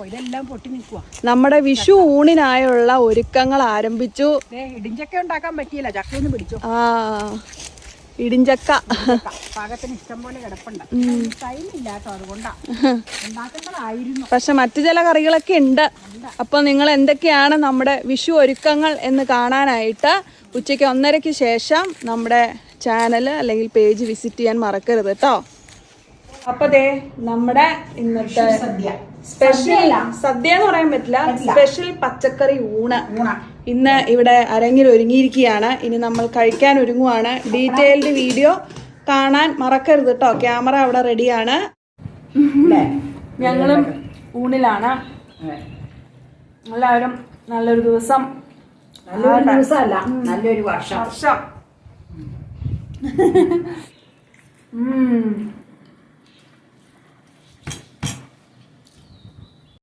ഇതെല്ലാം പൊട്ടി നിൽക്കുക. നമ്മുടെ വിഷു ഊണിനായുള്ള ഒരുക്കങ്ങൾ ആരംഭിച്ചു. ഇടിഞ്ചക്ക ഉണ്ടാക്കാൻ പറ്റിയില്ല, ചക്കയൊന്നും പിടിച്ചു. ഇടിഞ്ചക്ക പാകത്തിന് ഇഷ്ടം പോലെ കിടപ്പുണ്ട്. ടൈമില്ല കേട്ടോ, അതുകൊണ്ടാ ഉണ്ടാക്കേണ്ടതായിരുന്നു. പക്ഷെ മറ്റു ചില കറികളൊക്കെ ഉണ്ട്. അപ്പൊ നിങ്ങൾ എന്തൊക്കെയാണ് നമ്മുടെ വിഷു ഒരുക്കങ്ങൾ എന്ന് കാണാനായിട്ട് ഉച്ചയ്ക്ക് 1:30-ക്ക് ശേഷം നമ്മുടെ ചാനൽ അല്ലെങ്കിൽ പേജ് വിസിറ്റ് ചെയ്യാൻ മറക്കരുത് കേട്ടോ. അപ്പൊ ദേ നമ്മുടെ ഇന്നത്തെ സ്പെഷ്യൽ സദ്യ എന്ന് പറയാൻ പറ്റില്ല, സ്പെഷ്യൽ പച്ചക്കറി ഊണ് ഇന്ന് ഇവിടെ അരങ്ങിൽ ഒരുങ്ങിയിരിക്കുകയാണ്. ഇനി നമ്മൾ കഴിക്കാൻ ഒരുങ്ങുവാണ്. ഡീറ്റെയിൽഡ് വീഡിയോ കാണാൻ മറക്കരുത് കേട്ടോ. ക്യാമറ അവിടെ റെഡിയാണ്. ഞങ്ങളും ഊണിലാണ്. എല്ലാവരും നല്ലൊരു ദിവസം, നല്ലൊരു വർഷം.